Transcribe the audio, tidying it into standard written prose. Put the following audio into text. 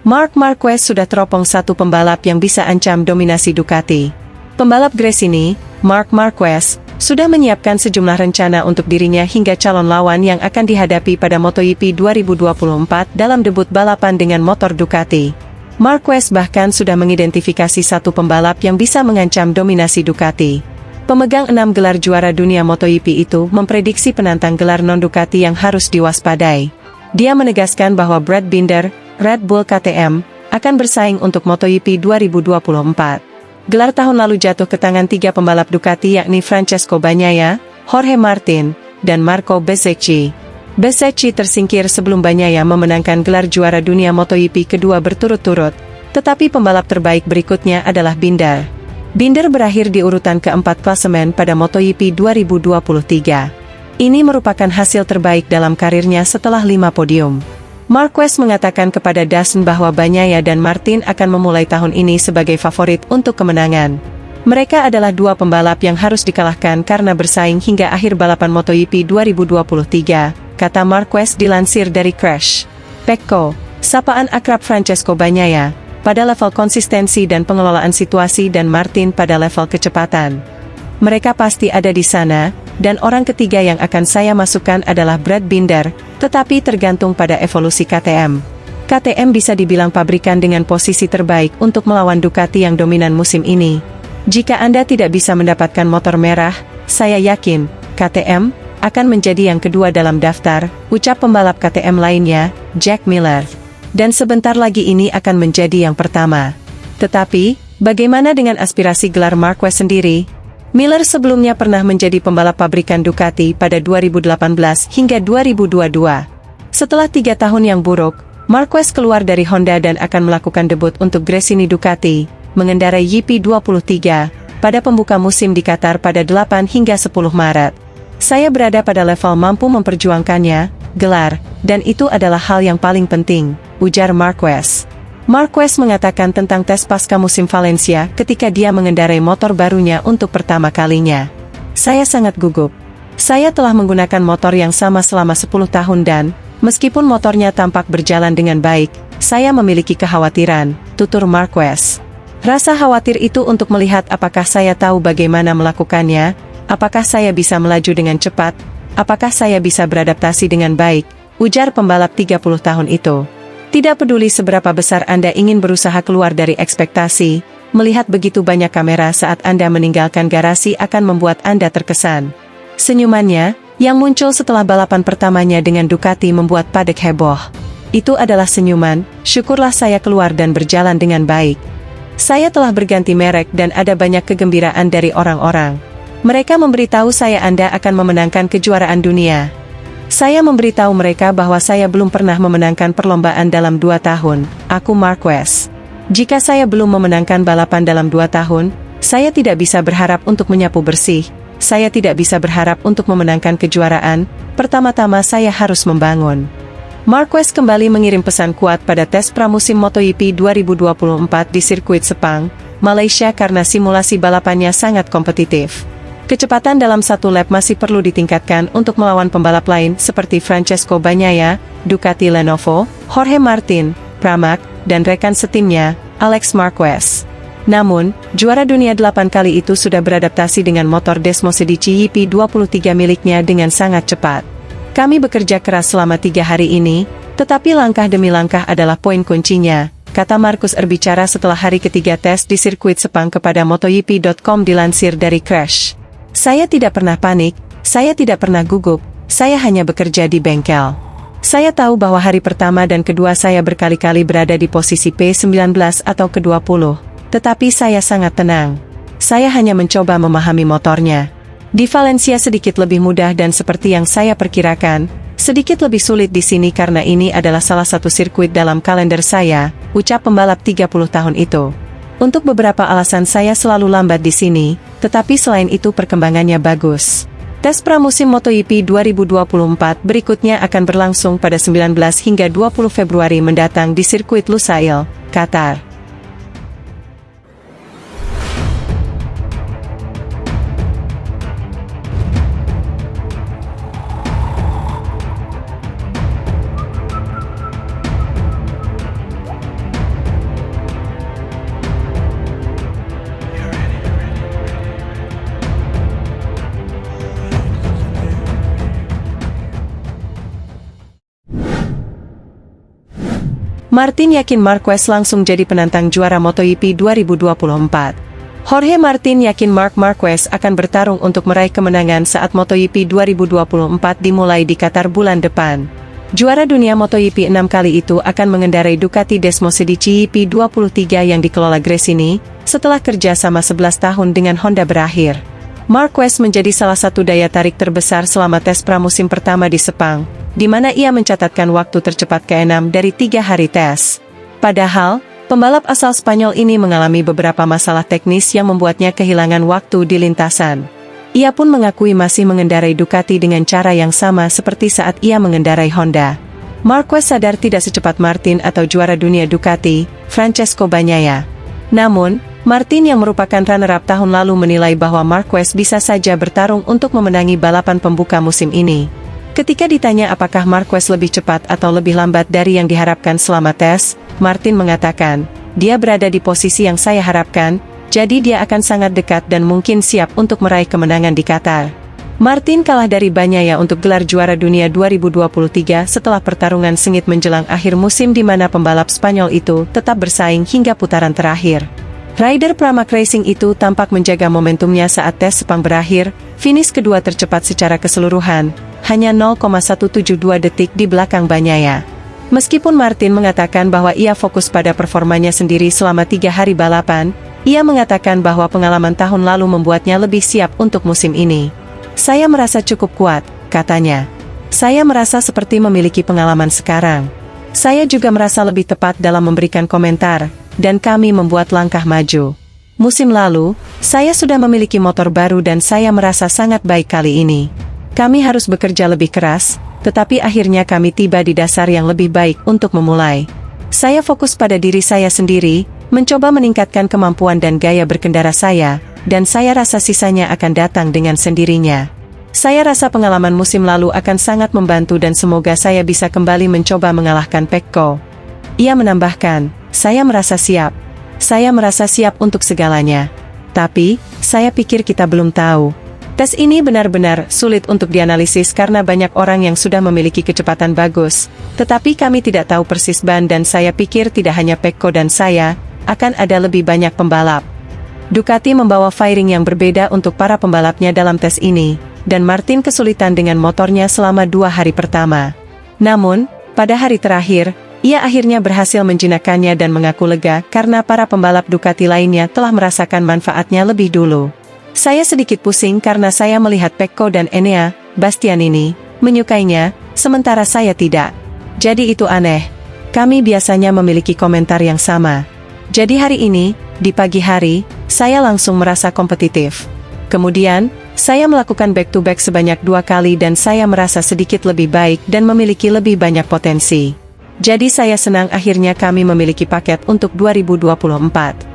Marc Marquez sudah teropong satu pembalap yang bisa ancam dominasi Ducati. Pembalap Gresini, Marc Marquez, sudah menyiapkan sejumlah rencana untuk dirinya hingga calon lawan yang akan dihadapi pada MotoGP 2024 dalam debut balapan dengan motor Ducati. Marquez bahkan sudah mengidentifikasi satu pembalap yang bisa mengancam dominasi Ducati. Pemegang 6 gelar juara dunia MotoGP itu memprediksi penantang gelar non-Ducati yang harus diwaspadai. Dia menegaskan bahwa Brad Binder, Red Bull KTM, akan bersaing untuk MotoGP 2024. Gelar tahun lalu jatuh ke tangan 3 pembalap Ducati yakni Francesco Bagnaia, Jorge Martin, dan Marco Bezzecchi. Bezzecchi tersingkir sebelum Bagnaia memenangkan gelar juara dunia MotoGP kedua berturut-turut, tetapi pembalap terbaik berikutnya adalah Binder. Binder berakhir di urutan keempat klasemen pada MotoGP 2023. Ini merupakan hasil terbaik dalam karirnya setelah 5 podium. Marquez mengatakan kepada DAZN bahwa Bagnaia dan Martin akan memulai tahun ini sebagai favorit untuk kemenangan. Mereka adalah 2 pembalap yang harus dikalahkan karena bersaing hingga akhir balapan MotoGP 2023, kata Marquez dilansir dari Crash. Pecco, sapaan akrab Francesco Bagnaia, pada level konsistensi dan pengelolaan situasi dan Martin pada level kecepatan. Mereka pasti ada di sana, dan orang ketiga yang akan saya masukkan adalah Brad Binder, tetapi tergantung pada evolusi KTM. KTM bisa dibilang pabrikan dengan posisi terbaik untuk melawan Ducati yang dominan musim ini. Jika Anda tidak bisa mendapatkan motor merah, saya yakin, KTM akan menjadi yang kedua dalam daftar, ucap pembalap KTM lainnya, Jack Miller. Dan sebentar lagi ini akan menjadi yang pertama. Tetapi, bagaimana dengan aspirasi gelar Marquez sendiri? Miller sebelumnya pernah menjadi pembalap pabrikan Ducati pada 2018 hingga 2022. Setelah 3 tahun yang buruk, Marquez keluar dari Honda dan akan melakukan debut untuk Gresini Ducati, mengendarai YP23, pada pembuka musim di Qatar pada 8 hingga 10 Maret. Saya berada pada level mampu memperjuangkannya, gelar, dan itu adalah hal yang paling penting, ujar Marquez. Marquez mengatakan tentang tes pasca musim Valencia ketika dia mengendarai motor barunya untuk pertama kalinya. Saya sangat gugup. Saya telah menggunakan motor yang sama selama 10 tahun dan, meskipun motornya tampak berjalan dengan baik, saya memiliki kekhawatiran, tutur Marquez. Rasa khawatir itu untuk melihat apakah saya tahu bagaimana melakukannya, apakah saya bisa melaju dengan cepat, apakah saya bisa beradaptasi dengan baik, ujar pembalap 30 tahun itu. Tidak peduli seberapa besar Anda ingin berusaha keluar dari ekspektasi, melihat begitu banyak kamera saat Anda meninggalkan garasi akan membuat Anda terkesan. Senyumannya, yang muncul setelah balapan pertamanya dengan Ducati membuat padek heboh. Itu adalah senyuman, syukurlah saya keluar dan berjalan dengan baik. Saya telah berganti merek dan ada banyak kegembiraan dari orang-orang. Mereka memberitahu saya Anda akan memenangkan kejuaraan dunia. Saya memberitahu mereka bahwa saya belum pernah memenangkan perlombaan dalam 2 tahun, aku Marquez. Jika saya belum memenangkan balapan dalam 2 tahun, saya tidak bisa berharap untuk menyapu bersih, saya tidak bisa berharap untuk memenangkan kejuaraan, pertama-tama saya harus membangun. Marquez kembali mengirim pesan kuat pada tes pramusim MotoGP 2024 di sirkuit Sepang, Malaysia karena simulasi balapannya sangat kompetitif. Kecepatan dalam 1 lap masih perlu ditingkatkan untuk melawan pembalap lain seperti Francesco Bagnaia, Ducati Lenovo, Jorge Martin, Pramac, dan rekan setimnya, Alex Marquez. Namun, juara dunia 8 kali itu sudah beradaptasi dengan motor Desmo Sedici YP23 miliknya dengan sangat cepat. Kami bekerja keras selama 3 hari ini, tetapi langkah demi langkah adalah poin kuncinya, kata Marcus berbicara setelah hari ketiga tes di sirkuit Sepang kepada MotoGP.com dilansir dari Crash. Saya tidak pernah panik, saya tidak pernah gugup, saya hanya bekerja di bengkel. Saya tahu bahwa hari pertama dan kedua saya berkali-kali berada di posisi P19 atau ke-20, tetapi saya sangat tenang. Saya hanya mencoba memahami motornya. Di Valencia sedikit lebih mudah dan seperti yang saya perkirakan, sedikit lebih sulit di sini karena ini adalah salah satu sirkuit dalam kalender saya, ucap pembalap 30 tahun itu. Untuk beberapa alasan saya selalu lambat di sini, tetapi selain itu perkembangannya bagus. Tes pramusim MotoGP 2024 berikutnya akan berlangsung pada 19 hingga 20 Februari mendatang di sirkuit Lusail, Qatar. Martin yakin Marquez langsung jadi penantang juara MotoGP 2024. Jorge Martin yakin Marc Marquez akan bertarung untuk meraih kemenangan saat MotoGP 2024 dimulai di Qatar bulan depan. Juara dunia MotoGP 6 kali itu akan mengendarai Ducati Desmosedici GP23 yang dikelola Gresini, setelah kerja sama 11 tahun dengan Honda berakhir. Marquez menjadi salah satu daya tarik terbesar selama tes pramusim pertama di Sepang, di mana ia mencatatkan waktu tercepat ke-6 dari 3 hari tes. Padahal, pembalap asal Spanyol ini mengalami beberapa masalah teknis yang membuatnya kehilangan waktu di lintasan. Ia pun mengakui masih mengendarai Ducati dengan cara yang sama seperti saat ia mengendarai Honda. Marquez sadar tidak secepat Martin atau juara dunia Ducati, Francesco Bagnaia. Namun, Martin yang merupakan runner-up tahun lalu menilai bahwa Marquez bisa saja bertarung untuk memenangi balapan pembuka musim ini. Ketika ditanya apakah Marquez lebih cepat atau lebih lambat dari yang diharapkan selama tes, Martin mengatakan, dia berada di posisi yang saya harapkan, jadi dia akan sangat dekat dan mungkin siap untuk meraih kemenangan di Qatar. Martin kalah dari Bagnaia untuk gelar juara dunia 2023 setelah pertarungan sengit menjelang akhir musim di mana pembalap Spanyol itu tetap bersaing hingga putaran terakhir. Rider Pramac Racing itu tampak menjaga momentumnya saat tes Sepang berakhir, finish kedua tercepat secara keseluruhan, hanya 0,172 detik di belakang Bagnaia. Meskipun Martin mengatakan bahwa ia fokus pada performanya sendiri selama 3 hari balapan, ia mengatakan bahwa pengalaman tahun lalu membuatnya lebih siap untuk musim ini. Saya merasa cukup kuat, katanya. Saya merasa seperti memiliki pengalaman sekarang. Saya juga merasa lebih tepat dalam memberikan komentar, dan kami membuat langkah maju. Musim lalu, saya sudah memiliki motor baru dan saya merasa sangat baik kali ini. Kami harus bekerja lebih keras, tetapi akhirnya kami tiba di dasar yang lebih baik untuk memulai. Saya fokus pada diri saya sendiri, mencoba meningkatkan kemampuan dan gaya berkendara saya, dan saya rasa sisanya akan datang dengan sendirinya. Saya rasa pengalaman musim lalu akan sangat membantu dan semoga saya bisa kembali mencoba mengalahkan Pecco. Ia menambahkan, saya merasa siap. Saya merasa siap untuk segalanya. Tapi, saya pikir kita belum tahu. Tes ini benar-benar sulit untuk dianalisis karena banyak orang yang sudah memiliki kecepatan bagus. Tetapi kami tidak tahu persis ban dan saya pikir tidak hanya Pecco dan saya, akan ada lebih banyak pembalap. Ducati membawa fairing yang berbeda untuk para pembalapnya dalam tes ini, dan Martin kesulitan dengan motornya selama 2 hari pertama. Namun, pada hari terakhir, ia akhirnya berhasil menjinakkannya dan mengaku lega karena para pembalap Ducati lainnya telah merasakan manfaatnya lebih dulu. Saya sedikit pusing karena saya melihat Pecco dan Enea Bastianini menyukainya, sementara saya tidak. Jadi itu aneh. Kami biasanya memiliki komentar yang sama. Jadi hari ini, di pagi hari, saya langsung merasa kompetitif. Kemudian, saya melakukan back-to-back sebanyak 2 kali dan saya merasa sedikit lebih baik dan memiliki lebih banyak potensi. Jadi saya senang akhirnya kami memiliki paket untuk 2024.